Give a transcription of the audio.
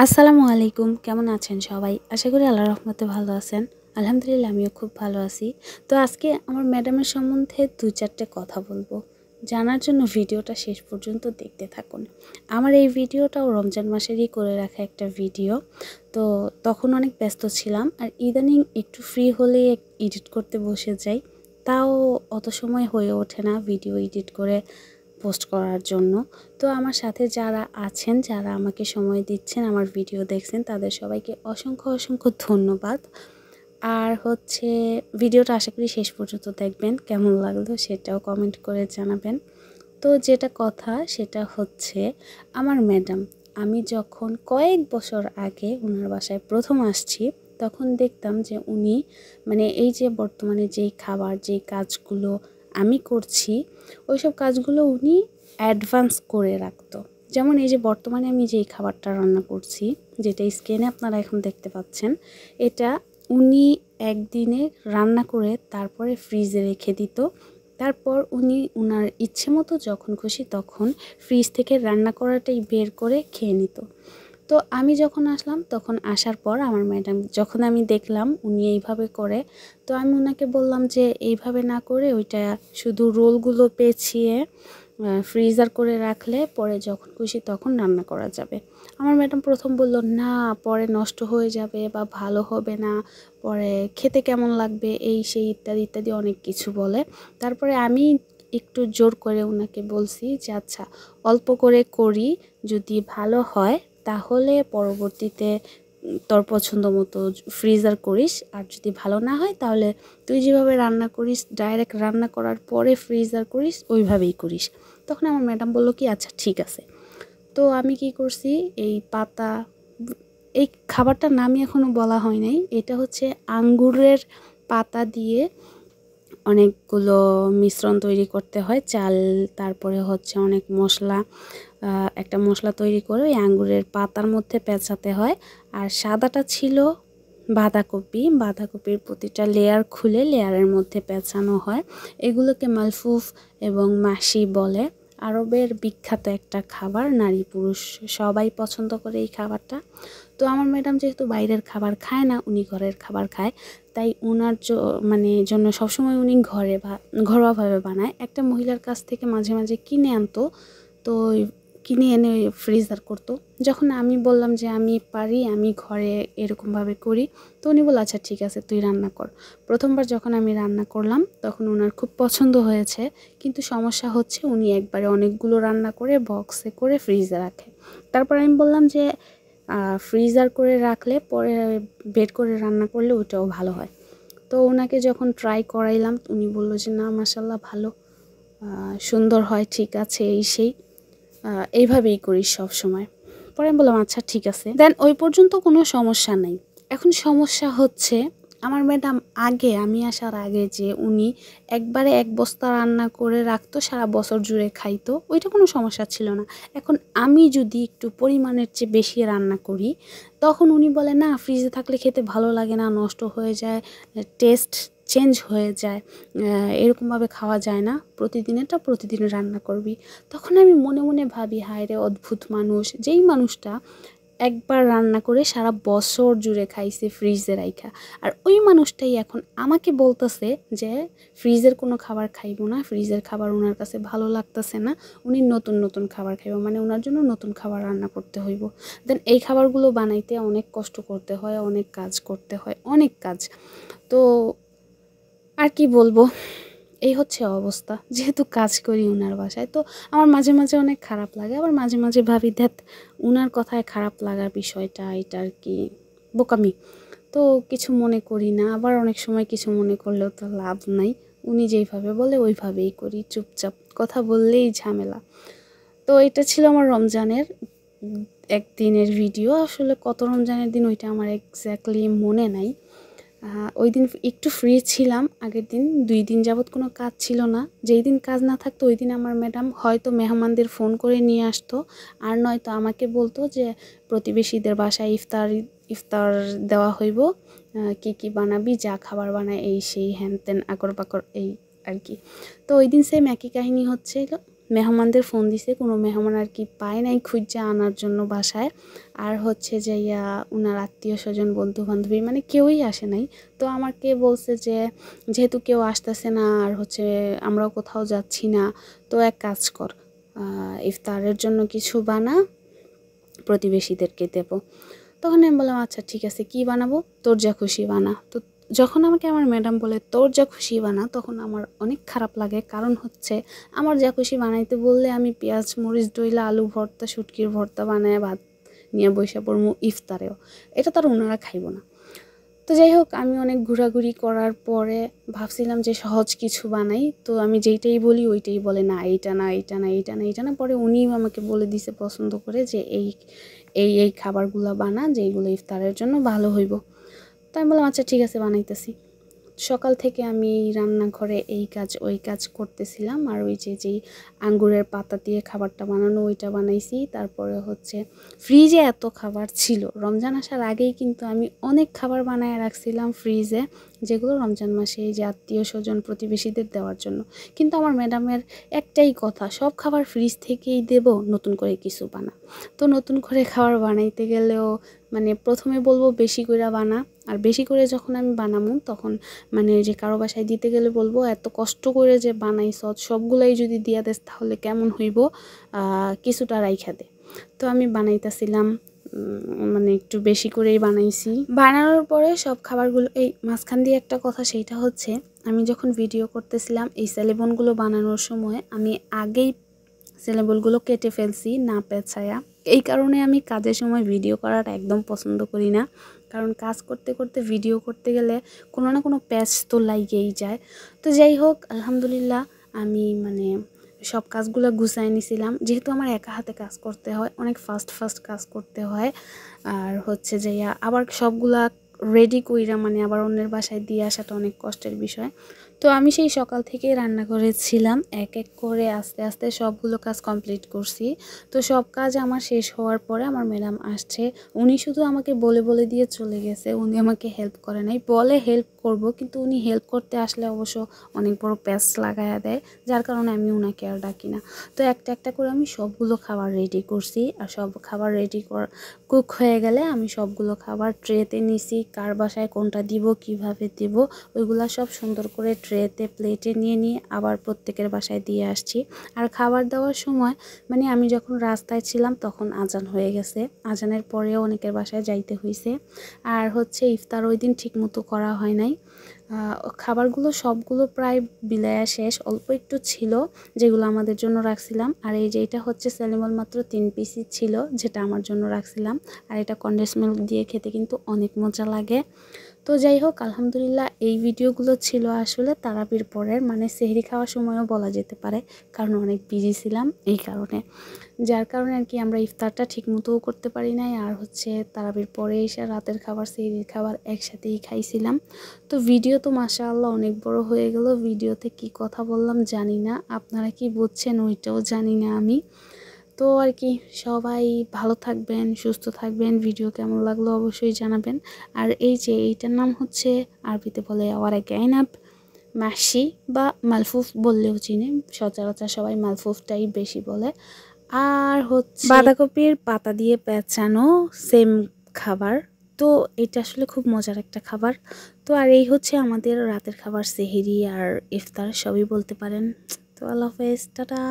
আসসালামু আলাইকুম, কেমন আছেন সবাই? আশা করি আল্লাহর রহমতে ভালো আছেন। আলহামদুলিল্লাহ আমিও খুব ভালো আছি। তো আজকে আমার ম্যাডামের সম্বন্ধে ২-৪টে কথা বলবো। জানার জন্য ভিডিওটা শেষ পর্যন্ত দেখতে থাকুন। আমার এই ভিডিওটাও রমজান মাসেরই করে রাখা একটা ভিডিও। তো তখন অনেক ব্যস্ত ছিলাম, আর ইদানিং একটু ফ্রি হলে এডিট করতে বসে যাই। তাও অত সময় হয়ে ওঠে না ভিডিও এডিট করে পোস্ট করার জন্য। তো আমার সাথে যারা আছেন, যারা আমাকে সময় দিচ্ছেন, আমার ভিডিও দেখছেন, তাদের সবাইকে অসংখ্য ধন্যবাদ। আর ভিডিওটা আশা করি শেষ পর্যন্ত দেখবেন। কেমন লাগলো সেটাও কমেন্ট করে জানাবেন। তো যেটা কথা সেটা হচ্ছে আমার ম্যাডাম, আমি যখন কয়েক বছর আগে ওনার বাসায় প্রথম আসছি, তখন দেখতাম যে উনি এই যে বর্তমানে যেই খাবার, যেই কাজগুলো আমি করছি, ওইসব কাজগুলো উনি অ্যাডভান্স করে রাখতো। যেমন এই যে বর্তমানে আমি যেই খাবারটা রান্না করছি, যেটা স্ক্রিনে আপনারা এখন দেখতে পাচ্ছেন, এটা উনি একদিনে রান্না করে তারপরে ফ্রিজে রেখে দিত। তারপর উনি উনার ইচ্ছে মতো যখন খুশি তখন ফ্রিজ থেকে রান্না করাটাই বের করে খেয়ে নিত। তো আমি যখন আসলাম, তখন আসার পর আমার ম্যাডাম যখন আমি দেখলাম উনি এইভাবে করে, তো আমি ওনাকে বললাম যে এইভাবে না করে ওইটা শুধু রোলগুলো পেঁচিয়ে ফ্রিজার করে রাখলে পরে যখন খুশি তখন রান্না করা যাবে। আমার ম্যাডাম প্রথম বলল, না পরে নষ্ট হয়ে যাবে বা ভালো হবে না, পরে খেতে কেমন লাগবে, এই সেই ইত্যাদি ইত্যাদি অনেক কিছু বলে। তারপরে আমি একটু জোর করে ওনাকে বলছি যে আচ্ছা অল্প করে করি, যদি ভালো হয় তাহলে পরবর্তীতে তোর পছন্দ মতো ফ্রিজার করিস, আর যদি ভালো না হয় তাহলে তুই যেভাবে রান্না করিস ডাইরেক্ট রান্না করার পরে ফ্রিজার করিস, ওইভাবেই করিস। তখন আমার ম্যাডাম বললো কি আচ্ছা ঠিক আছে। তো আমি কি করছি, এই পাতা, এই খাবারটার নামই এখনও বলা হয় নাই, এটা হচ্ছে আঙ্গুরের পাতা দিয়ে অনেকগুলো মিশ্রণ তৈরি করতে হয়, চাল, তারপরে অনেক মশলা, একটা মশলা তৈরি করে ওই আঙ্গুরের পাতার মধ্যে পেঁচাতে হয়। আর সাদাটা ছিল বাঁধাকপির প্রতিটা লেয়ার খুলে লেয়ারের মধ্যে পেঁচানো হয়। এগুলোকে মালফুফ এবং মাসি বলে। আরবের বিখ্যাত একটা খাবার, নারী পুরুষ সবাই পছন্দ করে এই খাবারটা। তো আমার ম্যাডাম যেহেতু বাইরের খাবার খায় না, উনি ঘরের খাবার খায়, তাই ওনার জন্য সবসময় উনি ঘরোয়াভাবে বানায়। একটা মহিলার কাছ থেকে মাঝে মাঝে কিনে আনতো, তো কিনে এনে ফ্রিজার করতো। যখন আমি বললাম যে আমি পারি, আমি ঘরে এরকমভাবে করি, তো উনি বলল আচ্ছা ঠিক আছে তুই রান্না কর। প্রথমবার যখন আমি রান্না করলাম তখন ওনার খুব পছন্দ হয়েছে, কিন্তু সমস্যা হচ্ছে উনি একবারে অনেকগুলো রান্না করে বক্সে করে ফ্রিজে রাখে। তারপর আমি বললাম যে ফ্রিজার করে রাখলে পরে বের করে রান্না করলে ওটাও ভালো হয়। তো ওনাকে যখন ট্রাই করাইলাম উনি বললো যে না মাশাল্লাহ ভালো, সুন্দর হয়, ঠিক আছে, এইভাবেই করিস সব সময়। পরে আমি বললাম আচ্ছা ঠিক আছে। দেন ওই পর্যন্ত কোনো সমস্যা নেই। এখন সমস্যা হচ্ছে আমার ম্যাডাম আমি আসার আগে যে উনি একবারে এক বস্তা রান্না করে রাখতো, সারা বছর জুড়ে খাইতো, ওইটা কোনো সমস্যা ছিল না। এখন আমি যদি একটু পরিমাণের চেয়ে বেশি রান্না করি, তখন উনি বলে না ফ্রিজে থাকলে খেতে ভালো লাগে না, নষ্ট হয়ে যায়, টেস্ট চেঞ্জ হয়ে যায়, এরকমভাবে খাওয়া যায় না, প্রতিদিনেরটা প্রতিদিন রান্না করবি। তখন আমি মনে মনে ভাবি হায় রে অদ্ভুত মানুষ, যেই মানুষটা একবার রান্না করে সারা বছর জুড়ে খাইছে ফ্রিজে রাইখা, আর ওই মানুষটাই এখন আমাকে বলতেছে যে ফ্রিজের কোনো খাবার খাইবো না, ফ্রিজের খাবার ওনার কাছে ভালো লাগতেছে না, উনি নতুন নতুন খাবার খাইব, ওনার জন্য নতুন খাবার রান্না করতে হইব। দেন এই খাবারগুলো বানাইতে অনেক কষ্ট করতে হয়, অনেক কাজ করতে হয়, অনেক কাজ। তো আর কি বলবো, এই হচ্ছে অবস্থা। যেহেতু কাজ করি উনার বাসায়, তো আমার মাঝে মাঝে অনেক খারাপ লাগে, আবার মাঝে মাঝে ভাবি ধ্যাত উনার কথায় খারাপ লাগার বিষয়টা এটা আর কি বোকামি, তো কিছু মনে করি না। আবার অনেক সময় কিছু মনে করলেও তো লাভ নাই, উনি যেইভাবে বলে ওইভাবেই করি, চুপচাপ, কথা বললেই ঝামেলা। তো এটা ছিল আমার রমজানের একদিনের ভিডিও। আসলে কত রমজানের দিন ওইটা আমার এক্স্যাক্টলি মনে নাই। ওই দিন একটু ফ্রি ছিলাম, আগের দিন 2 দিন যাবৎ কোনো কাজ ছিল না। যেই দিন কাজ না থাকতো ওই দিন আমার ম্যাডাম হয়তো মেহমানদের ফোন করে নিয়ে আসতো, আর নয়তো আমাকে বলতো যে প্রতিবেশীদের বাসায় ইফতার দেওয়া হইব, কি বানাবি, যা খাবার বানায় এই সেই হ্যান ত্যান আকর পাকর এই আর কি। তো ওই দিন সেম একই কাহিনী হচ্ছিল মেহমানদের ফোন দিছে, কোনো মেহমান আর কি পায় নাই খুঁজে আনার জন্য বাসায়। আর হচ্ছে যে উনার আত্মীয় স্বজন বন্ধু বান্ধবী মানে কেউই আসে নাই। তো আমাকে বলছে যে যেহেতু কেউ আসতেছে না আর হচ্ছে আমরাও কোথাও যাচ্ছি না, তো এক কাজ কর, ইফতারের জন্য কিছু বানা, প্রতিবেশীদেরকে দেবো। তখন আমি বললাম আচ্ছা ঠিক আছে, কী বানাবো, তোর যা খুশি বানা। তো যখন আমাকে আমার ম্যাডাম বলে তোর যা খুশি বানা, তখন আমার অনেক খারাপ লাগে। কারণ হচ্ছে আমার যা খুশি বানাইতে বললে আমি পেঁয়াজ মরিচ ডইলা আলু ভর্তা শুটকির ভর্তা বানায় ভাত নিয়ে বসে পড়বো ইফতারেও, এটা তো আর ওনারা খাইব না। তো যাই হোক, আমি অনেক ঘোরাঘুরি করার পরে ভাবছিলাম যে সহজ কিছু বানাই। তো আমি যেইটাই বলি ওইটাই বলে না, এইটা না, এইটা না, এইটা না, এইটা না। পরে উনিও আমাকে বলে দিছে পছন্দ করে যে এই এই এই খাবারগুলো বানা, যেইগুলো ইফতারের জন্য ভালো হইব। তো আমি বললাম আচ্ছা ঠিক আছে, বানাইতেছি। সকাল থেকে আমি রান্নাঘরে এই কাজ ওই কাজ করতেছিলাম। আর ওই যেই আঙ্গুরের পাতা দিয়ে খাবারটা বানানো ওইটা বানাইছি। তারপরে হচ্ছে ফ্রিজে এত খাবার ছিল, রমজান আসার আগেই কিন্তু আমি অনেক খাবার বানায় রাখছিলাম ফ্রিজে, যেগুলো রমজান মাসে এই যে আত্মীয় স্বজন প্রতিবেশীদের দেওয়ার জন্য। কিন্তু আমার ম্যাডামের একটাই কথা, সব খাবার ফ্রিজ থেকেই দেব, নতুন করে কিছু বানা। তো নতুন করে খাবার বানাইতে গেলেও মানে প্রথমে বলবো বেশি করে বানা, আর বেশি করে যখন আমি বানাবো তখন মানে যে কারো বাসায় দিতে গেলে বলবো এত কষ্ট করে যে বানাইছ সবগুলাই যদি দিয়া দেস তাহলে কেমন হইব, কিছুটা রাইখা দে। তো আমি বানাইতেছিলাম, মানে একটু বেশি করেই বানাইছি। বানানোর পরে সব খাবারগুলো এই মাঝখান দিয়ে একটা কথা, সেইটা হচ্ছে আমি যখন ভিডিও করতেছিলাম এই সেলেবনগুলো বানানোর সময় আমি আগেই সেলেবলগুলো কেটে ফেলছি না পেঁচায়া। এই কারণে আমি কাজের সময় ভিডিও করাটা একদম পছন্দ করি না, কারণ কাজ করতে করতে ভিডিও করতে গেলে কোনো না কোনো প্যাচ তো লাগেই যায়। তো যাই হোক, আলহামদুলিল্লাহ আমি মানে সব কাজগুলো গুছাই নিছিলাম। যেহেতু আমার একা হাতে কাজ করতে হয়, অনেক ফাস্ট কাজ করতে হয়। আর হচ্ছে যে আবার সবগুলা রেডি কইরা মানে আবার অন্যের বাসায় দিয়ে আসাটা অনেক কষ্টের বিষয়। তো আমি সেই সকাল থেকেই রান্না করেছিলাম, এক এক করে আস্তে আস্তে সবগুলো কাজ কমপ্লিট করছি। তো সব কাজ আমার শেষ হওয়ার পরে আমার ম্যাডাম আসছে। উনি শুধু আমাকে বলে বলে দিয়ে চলে গেছে, উনি আমাকে হেল্প করে নাই। বলে হেল্প করব, কিন্তু উনি হেল্প করতে আসলে অবশ্য অনেক বড় প্যাচ লাগায়া দেয়, যার কারণে আমি ওনাকে আর ডাকি না। তো একটা একটা করে আমি সবগুলো খাবার রেডি করছি। আর সব খাবার রেডি কুক হয়ে গেলে আমি সবগুলো খাবার ট্রেতে নিছি, কার বাসায় কোনটা দিব কিভাবে দিব ওইগুলা সব সুন্দর করে ট্রেতে প্লেটে নিয়ে আবার প্রত্যেকের বাসায় দিয়ে আসছি। আর খাবার দেওয়ার সময় মানে আমি যখন রাস্তায় ছিলাম তখন আজান হয়ে গেছে, আজানের পরেও অনেকের বাসায় যাইতে হয়েছে। আর হচ্ছে ইফতার ওই দিন ঠিক মতো করা হয় নাই। খাবারগুলো সবগুলো প্রায় বিলায়া শেষ, অল্প একটু ছিল যেগুলো আমাদের জন্য রাখছিলাম। আর এই যে এটা হচ্ছে সেলিমল মাত্র 3 পিসই ছিল, যেটা আমার জন্য রাখছিলাম। আর এটা কনডেন্স মিল্ক দিয়ে খেতে কিন্তু অনেক মজা লাগে। তো যাই হোক, আলহামদুলিল্লাহ এই ভিডিওগুলো ছিল আসলে তারাবির পরের, মানে সেহরি খাওয়ার সময়ও বলা যেতে পারে, কারণ অনেক বিজি ছিলাম এই কারণে, যার কারণে আর কি আমরা ইফতারটা ঠিক মতোও করতে পারি নাই। আর হচ্ছে তারাবির পরে এসে রাতের খাবার সেহরির খাবার একসাথেই খাইছিলাম। তো ভিডিও তো মাশাআল্লাহ অনেক বড় হয়ে গেল, ভিডিওতে কি কথা বললাম জানি না, আপনারা কি বুঝছেন ওইটাও জানি না আমি। তো আর কি, সবাই ভালো থাকবেন, সুস্থ থাকবেন। ভিডিও কেমন লাগলো অবশ্যই জানাবেন। আর এই যে এইটার নাম হচ্ছে আরবিতে বলে ওয়ারাক আইনাব, মাসি বা মালফুফ বললেও চিনে, সচরাচর সবাই মালফুফটাই বেশি বলে। আর হচ্ছে বাঁধাকপির পাতা দিয়ে পেঁচানো সেম খাবার। তো এটা আসলে খুব মজার একটা খাবার। তো আর এই হচ্ছে আমাদের রাতের খাবার, সেহরি আর ইফতার সবই বলতে পারেন। তো আল্লাহ হাফেজ, টাটা।